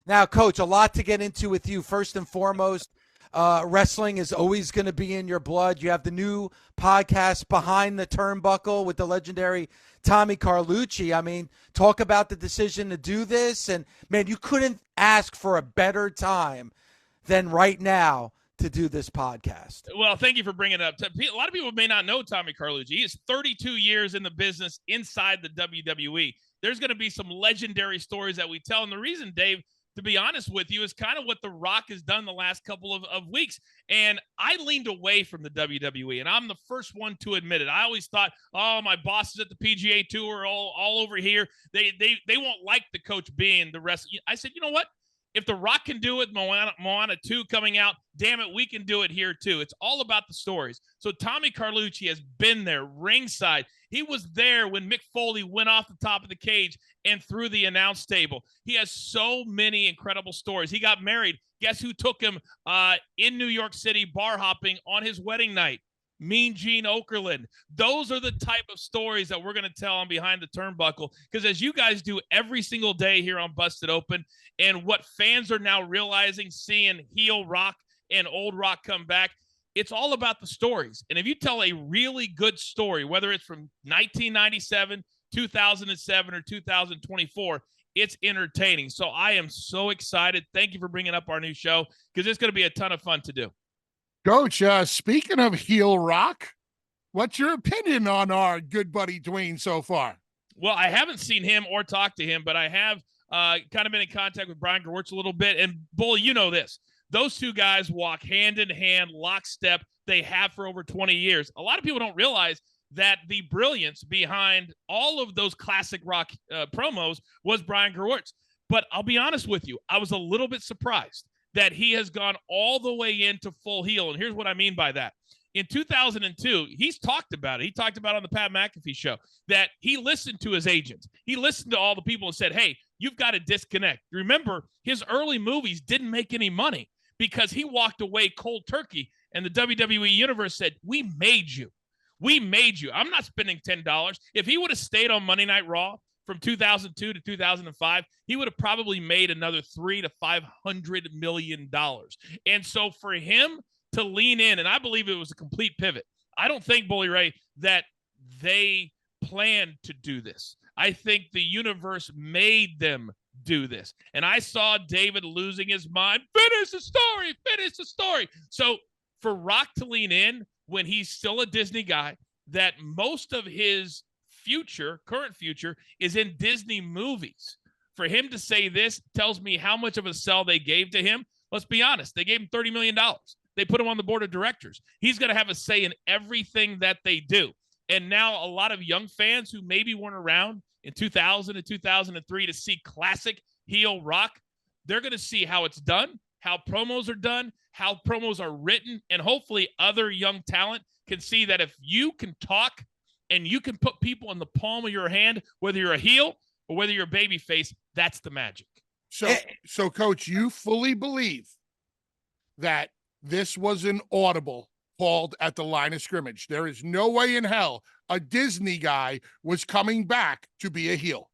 Now, Coach, a lot to get into with you. First and foremost, wrestling is always going to be in your blood. You have the new podcast, Behind the Turnbuckle, with the legendary Tommy Carlucci. I mean, talk about the decision to do this. And, man, you couldn't ask for a better time than right now to do this podcast. Well, thank you for bringing it up. A lot of people may not know Tommy Carlucci. He is 32 years in the business inside the WWE. There's going to be some legendary stories that we tell. And the reason, Dave, to be honest with you, is kind of what The Rock has done the last couple of weeks. And I leaned away from the WWE, and I'm the first one to admit it. I always thought, oh, my bosses at the PGA Tour are all over here. They won't like the coach being the rest. I said, you know what? If The Rock can do it, Moana 2 coming out, damn it, we can do it here too. It's all about the stories. So Tommy Carlucci has been there ringside. He was there when Mick Foley went off the top of the cage and through the announce table. He has so many incredible stories. He got married. Guess who took him in New York City bar hopping on his wedding night? Mean Gene Okerlund. Those are the type of stories that we're going to tell on Behind the Turnbuckle, because as you guys do every single day here on Busted Open, and what fans are now realizing, seeing heel Rock and old Rock come back, it's all about the stories. And if you tell a really good story, whether it's from 1997, 2007, or 2024, it's entertaining. So I am so excited. Thank you for bringing up our new show, because it's going to be a ton of fun to do. Coach, speaking of heel Rock, what's your opinion on our good buddy Dwayne so far? Well, I haven't seen him or talked to him, but I have kind of been in contact with Brian Gewirtz a little bit. And, Bull, you know this. Those two guys walk hand in hand, lockstep. They have for over 20 years. A lot of people don't realize that the brilliance behind all of those classic Rock promos was Brian Gewirtz. But I'll be honest with you, I was a little bit surprised that he has gone all the way into full heel. And here's what I mean by that. In 2002, he's talked about it. He talked about it on the Pat McAfee show that he listened to his agents. He listened to all the people and said, hey, you've got to disconnect. Remember, his early movies didn't make any money because he walked away cold turkey. And the WWE Universe said, we made you. We made you. I'm not spending $10. If he would have stayed on Monday Night Raw from 2002 to 2005, he would have probably made another $300 to $500 million. And so for him to lean in, and I believe it was a complete pivot. I don't think, Bully Ray, that they planned to do this. I think the universe made them do this. And I saw David losing his mind. Finish the story. Finish the story. So for Rock to lean in when he's still a Disney guy, that most of his current future is in Disney movies. For him to say this tells me how much of a sell they gave to him. Let's be honest. They gave him $30 million. They put him on the board of directors. He's going to have a say in everything that they do. And now a lot of young fans who maybe weren't around in 2000 and 2003 to see classic heel Rock, they're going to see how it's done, how promos are done, how promos are written, and hopefully other young talent can see that if you can talk and you can put people in the palm of your hand, whether you're a heel or whether you're a babyface, that's the magic. So, Coach, you fully believe that this was an audible called at the line of scrimmage. There is no way in hell a Disney guy was coming back to be a heel.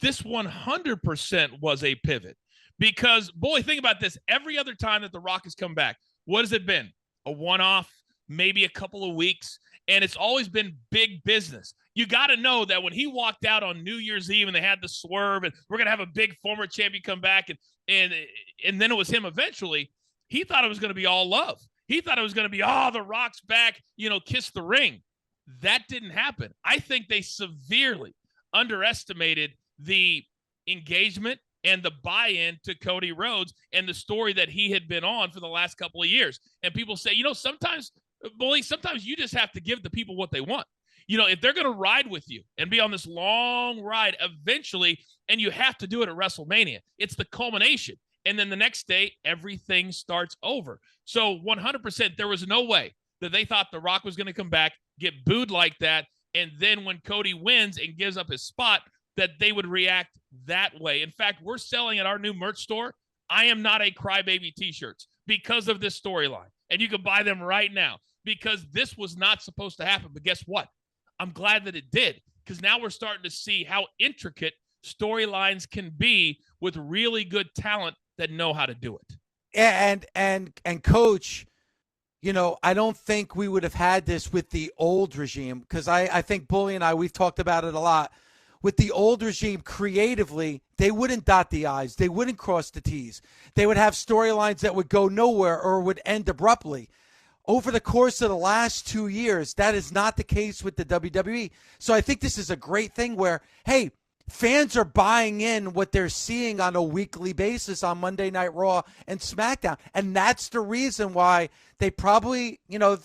This 100% was a pivot because, boy, think about this. Every other time that The Rock has come back, what has it been? A one-off, maybe a couple of weeks, and it's always been big business. You got to know that when he walked out on New Year's Eve and they had the swerve and we're going to have a big former champion come back and then it was him eventually, he thought it was going to be all love. He thought it was going to be, The Rock's back, kiss the ring. That didn't happen. I think they severely underestimated the engagement and the buy-in to Cody Rhodes and the story that he had been on for the last couple of years. And people say, sometimes you just have to give the people what they want. If they're going to ride with you and be on this long ride eventually, and you have to do it at WrestleMania, it's the culmination. And then the next day, everything starts over. So 100%, there was no way that they thought The Rock was going to come back, get booed like that, and then when Cody wins and gives up his spot, that they would react that way. In fact, we're selling at our new merch store, I Am Not a Crybaby t-shirts because of this storyline. And you can buy them right now because this was not supposed to happen. But guess what? I'm glad that it did, because now we're starting to see how intricate storylines can be with really good talent that know how to do it. And Coach, I don't think we would have had this with the old regime, because I think Bully and we've talked about it a lot. With the old regime, creatively, they wouldn't dot the I's. They wouldn't cross the T's. They would have storylines that would go nowhere or would end abruptly. Over the course of the last 2 years, that is not the case with the WWE. So I think this is a great thing where, hey, fans are buying in what they're seeing on a weekly basis on Monday Night Raw and SmackDown. And that's the reason why they probably, no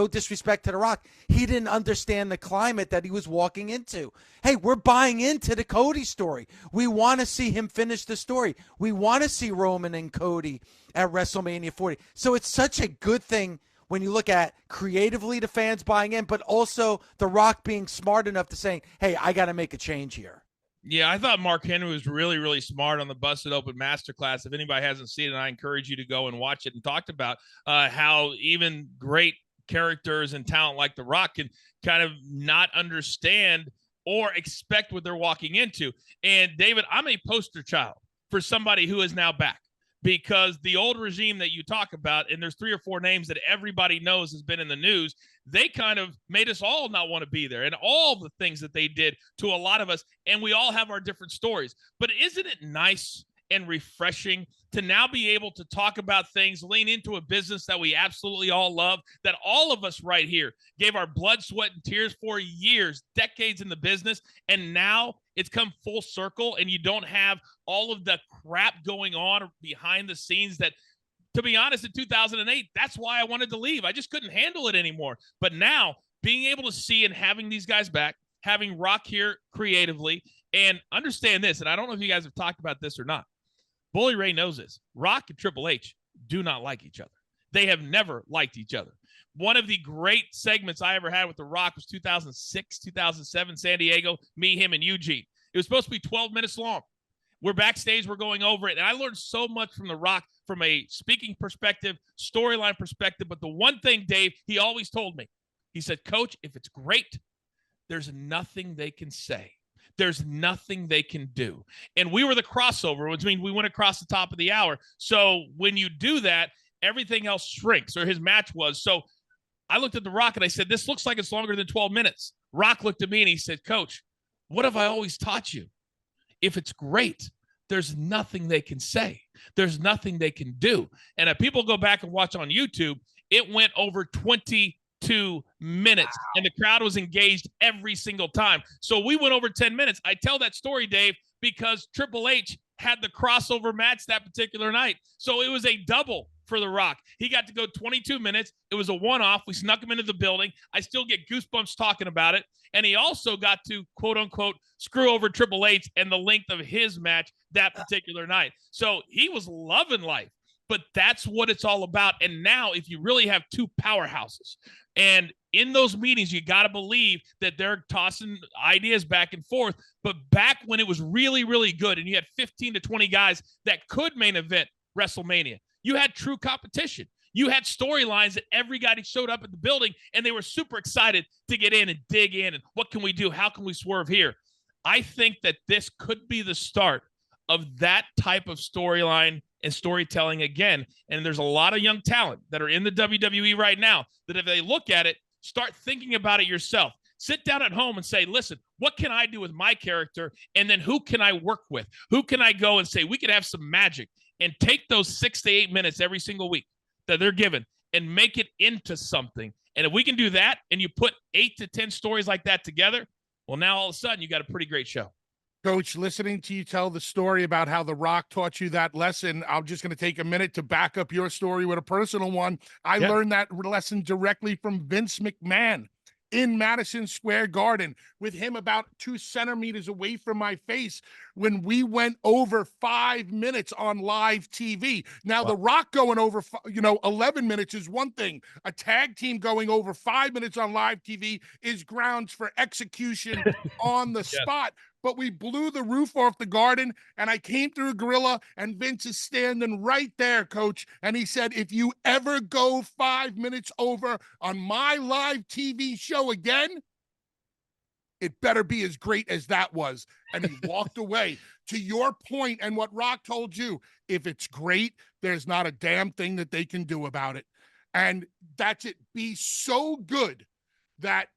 disrespect to The Rock, he didn't understand the climate that he was walking into. Hey, we're buying into the Cody story. We want to see him finish the story. We want to see Roman and Cody at WrestleMania 40. So it's such a good thing when you look at creatively the fans buying in, but also The Rock being smart enough to saying, hey, I got to make a change here. Yeah, I thought Mark Henry was really, really smart on the Busted Open Masterclass. If anybody hasn't seen it, I encourage you to go and watch it, and talked about how even great characters and talent like The Rock can kind of not understand or expect what they're walking into. And David, I'm a poster child for somebody who is now back, because the old regime that you talk about, and there's 3 or 4 names that everybody knows has been in the news, they kind of made us all not want to be there, and all the things that they did to a lot of us. And we all have our different stories. But isn't it nice and refreshing to now be able to talk about things, lean into a business that we absolutely all love, that all of us right here gave our blood, sweat, and tears for years, decades in the business, and now it's come full circle, and you don't have all of the crap going on behind the scenes that, to be honest, in 2008, that's why I wanted to leave. I just couldn't handle it anymore. But now, being able to see and having these guys back, having Rock here creatively, and understand this, and I don't know if you guys have talked about this or not, Bully Ray knows this. Rock and Triple H do not like each other. They have never liked each other. One of the great segments I ever had with The Rock was 2006, 2007, San Diego, me, him, and Eugene. It was supposed to be 12 minutes long. We're backstage, we're going over it, and I learned so much from The Rock from a speaking perspective, storyline perspective. But the one thing, Dave, he always told me, he said, Coach, if it's great, there's nothing they can say. There's nothing they can do. And we were the crossover, which means we went across the top of the hour. So when you do that, everything else shrinks, or his match was. So I looked at The Rock and I said, this looks like it's longer than 12 minutes. Rock looked at me and he said, Coach, what have I always taught you? If it's great, there's nothing they can say. There's nothing they can do. And if people go back and watch on YouTube, it went over 22 minutes, and the crowd was engaged every single time. So we went over 10 minutes. I tell that story, Dave, because Triple H had the crossover match that particular night. So it was a double for The Rock. He got to go 22 minutes. It was a one-off. We snuck him into the building. I still get goosebumps talking about it. And he also got to, quote unquote, screw over Triple H and the length of his match that particular night. So he was loving life. But that's what it's all about. And now, if you really have 2 powerhouses, and in those meetings, you got to believe that they're tossing ideas back and forth. But back when it was really, really good, and you had 15 to 20 guys that could main event WrestleMania, you had true competition. You had storylines that every guy that showed up at the building, and they were super excited to get in and dig in. And what can we do? How can we swerve here? I think that this could be the start of that type of storyline and storytelling again. And there's a lot of young talent that are in the WWE right now that if they look at it, start thinking about it yourself. Sit down at home and say, listen, what can I do with my character? And then who can I work with? Who can I go and say, we could have some magic, and take those 6 to 8 minutes every single week that they're given and make it into something. And if we can do that, and you put 8 to 10 stories like that together, well, now all of a sudden you got a pretty great show. Coach, listening to you tell the story about how The Rock taught you that lesson, I'm just going to take a minute to back up your story with a personal one. I learned that lesson directly from Vince McMahon in Madison Square Garden, with him about 2 centimeters away from my face, when we went over 5 minutes on live TV. Now, The Rock going over 11 minutes is one thing. A tag team going over 5 minutes on live TV is grounds for execution on the spot. But we blew the roof off the Garden, and I came through a gorilla, and Vince is standing right there, Coach. And he said, if you ever go 5 minutes over on my live TV show again, it better be as great as that was. And he walked away. to your point and what Rock told you, if it's great, there's not a damn thing that they can do about it. And that's it. Be so good that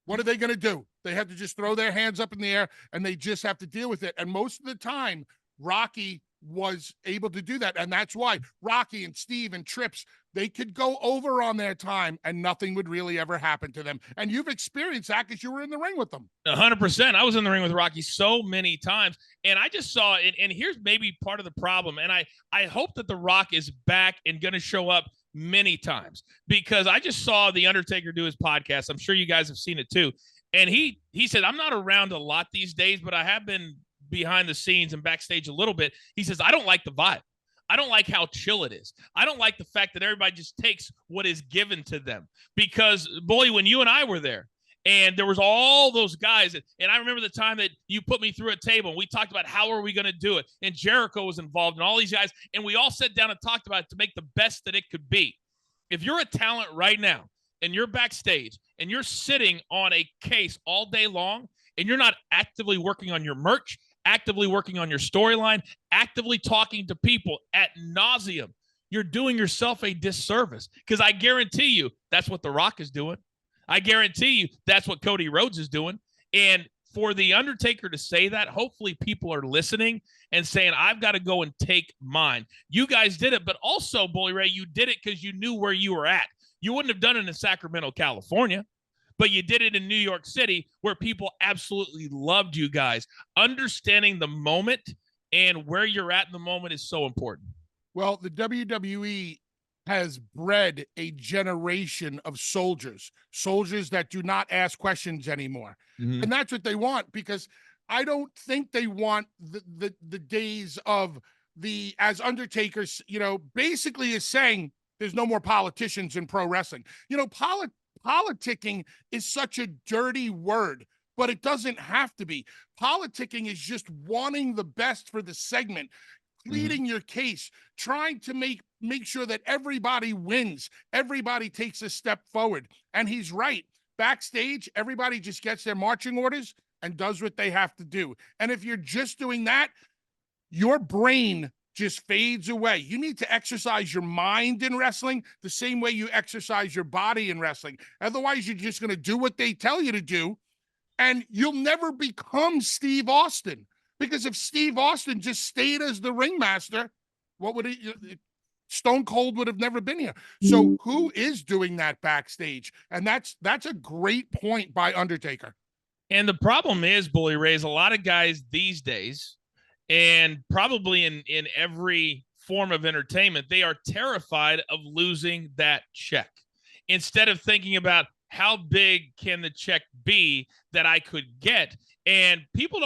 what are they going to do? They have to just throw their hands up in the air and they just have to deal with it. And most of the time, Rocky was able to do that. And that's why Rocky and Steve and Trips, they could go over on their time and nothing would really ever happen to them. And you've experienced that because you were in the ring with them. 100%. I was in the ring with Rocky so many times. And I just saw it. And here's maybe part of the problem. And I hope that The Rock is back and going to show up many times, because I just saw The Undertaker do his podcast. I'm sure you guys have seen it too. And he said, I'm not around a lot these days, but I have been behind the scenes and backstage a little bit. He says, I don't like the vibe. I don't like how chill it is. I don't like the fact that everybody just takes what is given to them. Because, boy, when you and I were there, and there was all those guys, and I remember the time that you put me through a table, and we talked about how are we going to do it, and Jericho was involved, and all these guys, and we all sat down and talked about it to make the best that it could be. If you're a talent right now, and you're backstage, and you're sitting on a case all day long, and you're not actively working on your merch, actively working on your storyline, actively talking to people ad nauseum, you're doing yourself a disservice. Because I guarantee you that's what The Rock is doing. I guarantee you that's what Cody Rhodes is doing. And for The Undertaker to say that, hopefully people are listening and saying, I've got to go and take mine. You guys did it, but also, Bully Ray, you did it because you knew where you were at. You wouldn't have done it in Sacramento, California, but you did it in New York City where people absolutely loved you guys. Understanding the moment and where you're at in the moment is so important. Well, the WWE has bred a generation of soldiers that do not ask questions anymore. Mm-hmm. And that's what they want, because I don't think they want the days of as Undertaker's, basically is saying there's no more politicians in pro wrestling. Politicking is such a dirty word, but it doesn't have to be. Politicking is just wanting the best for the segment, pleading your case, trying to make sure that everybody wins, everybody takes a step forward. And he's right. Backstage, everybody just gets their marching orders and does what they have to do. And if you're just doing that, your brain just fades away. You need to exercise your mind in wrestling the same way you exercise your body in wrestling. Otherwise, you're just going to do what they tell you to do, and you'll never become Steve Austin. Because if Steve Austin just stayed as the ringmaster, what would Stone Cold would have never been here. So who is doing that backstage? And that's a great point by Undertaker. And the problem is, Bully Ray, a lot of guys these days, and probably in every form of entertainment, they are terrified of losing that check. Instead of thinking about how big can the check be that I could get. And people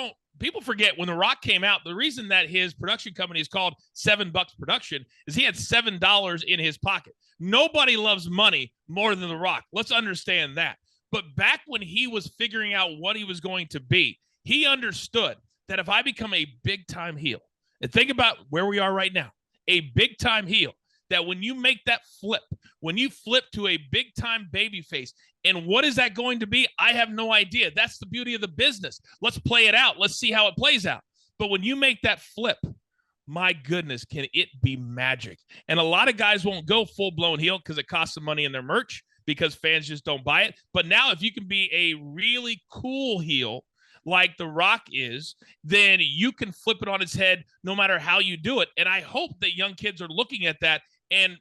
forget when The Rock came out, the reason that his production company is called $7 Production is he had $7 in his pocket. Nobody loves money more than The Rock. Let's understand that. But back when he was figuring out what he was going to be, he understood that if I become a big-time heel, and think about where we are right now, a big-time heel, that when you make that flip, when you flip to a big-time babyface, and what is that going to be? I have no idea. That's the beauty of the business. Let's play it out. Let's see how it plays out. But when you make that flip, my goodness, can it be magic? And a lot of guys won't go full-blown heel because it costs them money in their merch because fans just don't buy it. But now if you can be a really cool heel like The Rock is, then you can flip it on its head no matter how you do it. And I hope that young kids are looking at that and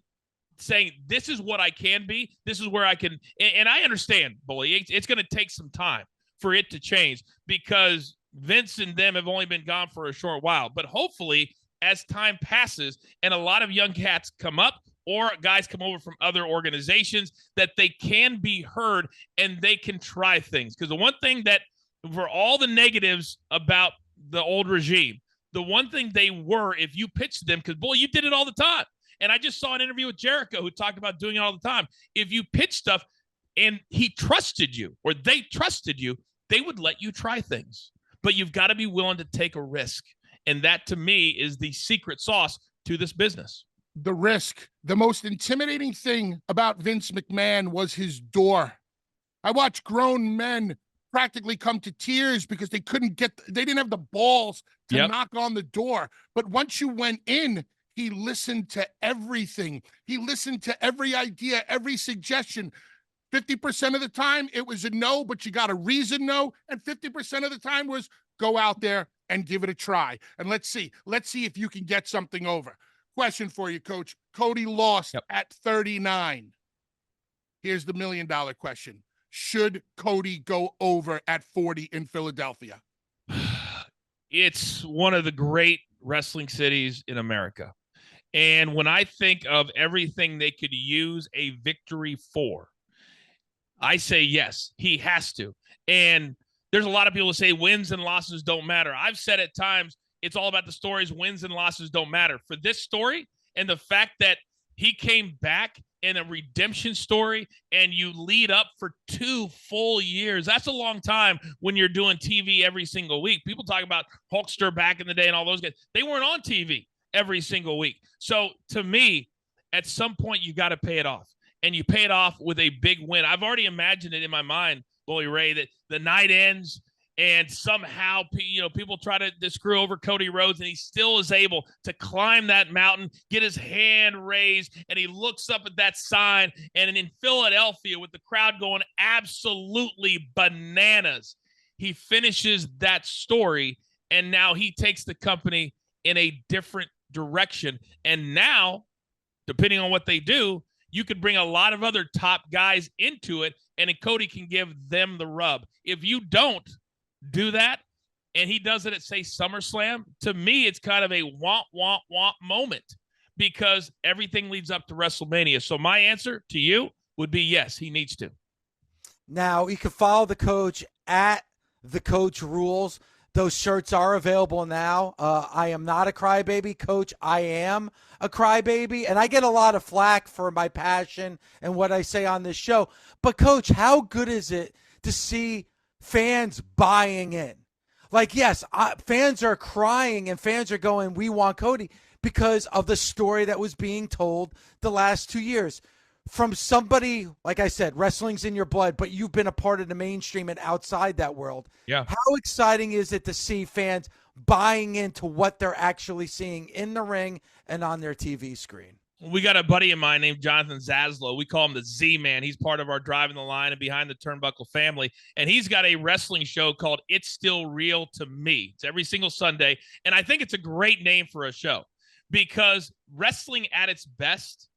saying, this is what I can be. This is where I can. And I understand, Bully, it's going to take some time for it to change because Vince and them have only been gone for a short while. But hopefully, as time passes and a lot of young cats come up or guys come over from other organizations, that they can be heard and they can try things. Because the one thing that, for all the negatives about the old regime, the one thing they were, if you pitched them, because, boy, you did it all the time. And I just saw an interview with Jericho who talked about doing it all the time. If you pitch stuff and he trusted you or they trusted you, they would let you try things. But you've got to be willing to take a risk. And that, to me, is the secret sauce to this business. The risk. The most intimidating thing about Vince McMahon was his door. I watched grown men practically come to tears because they didn't have the balls to knock on the door. But once you went in, he listened to everything. He listened to every idea, every suggestion. 50% of the time it was a no, but you got a reason no. And 50% of the time was go out there and give it a try. And let's see if you can get something over. Question for you, Coach. Cody lost at 39. Here's the $1 million question. Should Cody go over at 40 in Philadelphia? It's one of the great wrestling cities in America. And when I think of everything they could use a victory for, I say yes, he has to. And there's a lot of people who say wins and losses don't matter. I've said at times it's all about the stories. Wins and losses don't matter. For this story and the fact that he came back in a redemption story and you lead up for 2 full years. That's a long time when you're doing TV every single week. People talk about Hulkster back in the day and all those guys. They weren't on TV every single week. So to me, at some point, you got to pay it off. And you pay it off with a big win. I've already imagined it in my mind, Bully Ray, that the night ends and somehow, people try to screw over Cody Rhodes, and he still is able to climb that mountain, get his hand raised, and he looks up at that sign. And in Philadelphia, with the crowd going absolutely bananas, he finishes that story, and now he takes the company in a different direction. And now, depending on what they do, you could bring a lot of other top guys into it, and then Cody can give them the rub. If you don't do that, and he does it at, say, SummerSlam, to me, it's kind of a womp, womp, womp moment because everything leads up to WrestleMania. So my answer to you would be yes, he needs to. Now, you can follow the coach at The Coach Rules. Those shirts are available now. I am not a crybaby, Coach. I am a crybaby, and I get a lot of flack for my passion and what I say on this show. But, Coach, how good is it to see fans buying in? Like, yes, fans are crying and fans are going, we want Cody, because of the story that was being told the last 2 years. From somebody, like I said, wrestling's in your blood, but you've been a part of the mainstream and outside that world. Yeah. How exciting is it to see fans buying into what they're actually seeing in the ring and on their TV screen? We got a buddy of mine named Jonathan Zaslow. We call him the Z-Man. He's part of our Driving the Line and Behind the Turnbuckle family. And he's got a wrestling show called It's Still Real to Me. It's every single Sunday. And I think it's a great name for a show because wrestling at its best,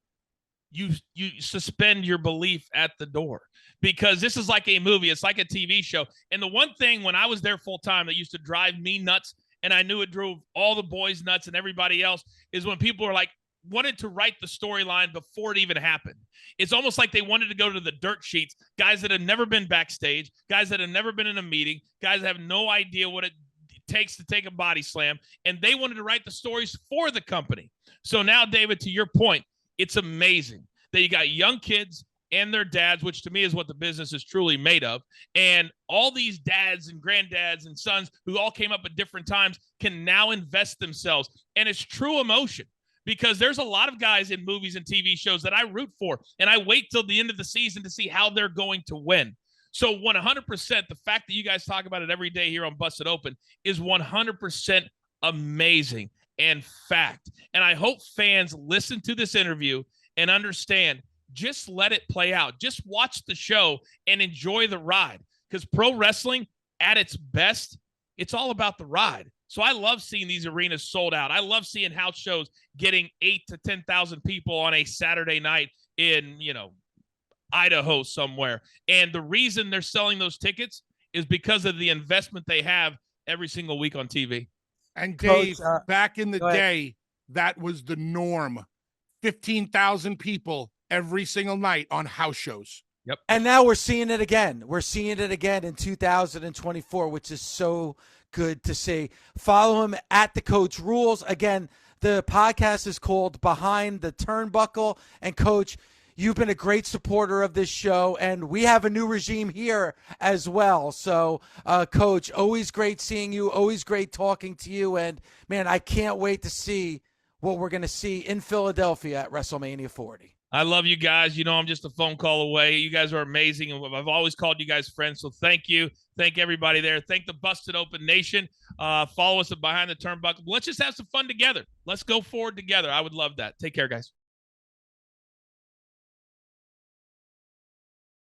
you suspend your belief at the door because this is like a movie. It's like a TV show. And the one thing when I was there full time that used to drive me nuts, and I knew it drove all the boys nuts and everybody else, is when people are like, wanted to write the storyline before it even happened. It's almost like they wanted to go to the dirt sheets, guys that have never been backstage, guys that have never been in a meeting, guys that have no idea what it takes to take a body slam, and they wanted to write the stories for the company. So now, David, to your point, it's amazing that you got young kids and their dads, which to me is what the business is truly made of, and all these dads and granddads and sons who all came up at different times can now invest themselves, and it's true emotion. Because there's a lot of guys in movies and TV shows that I root for, and I wait till the end of the season to see how they're going to win. So 100%, the fact that you guys talk about it every day here on Busted Open is 100% amazing and fact. And I hope fans listen to this interview and understand, just let it play out. Just watch the show and enjoy the ride. Because pro wrestling, at its best, it's all about the ride. So I love seeing these arenas sold out. I love seeing house shows getting 8,000 to 10,000 people on a Saturday night in, Idaho somewhere. And the reason they're selling those tickets is because of the investment they have every single week on TV. And Dave, back in the day, that was the norm. 15,000 people every single night on house shows. Yep. And now we're seeing it again. We're seeing it again in 2024, which is so good to see. Follow him at The Coach Rules. Again, the podcast is called Behind the Turnbuckle. And Coach, you've been a great supporter of this show, and we have a new regime here as well. So, Coach, always great seeing you, always great talking to you. And, man, I can't wait to see what we're going to see in Philadelphia at WrestleMania 40. I love you guys. I'm just a phone call away. You guys are amazing. And I've always called you guys friends. So thank you. Thank everybody there. Thank the Busted Open Nation. Follow us at Behind the Turnbuckle. Let's just have some fun together. Let's go forward together. I would love that. Take care, guys.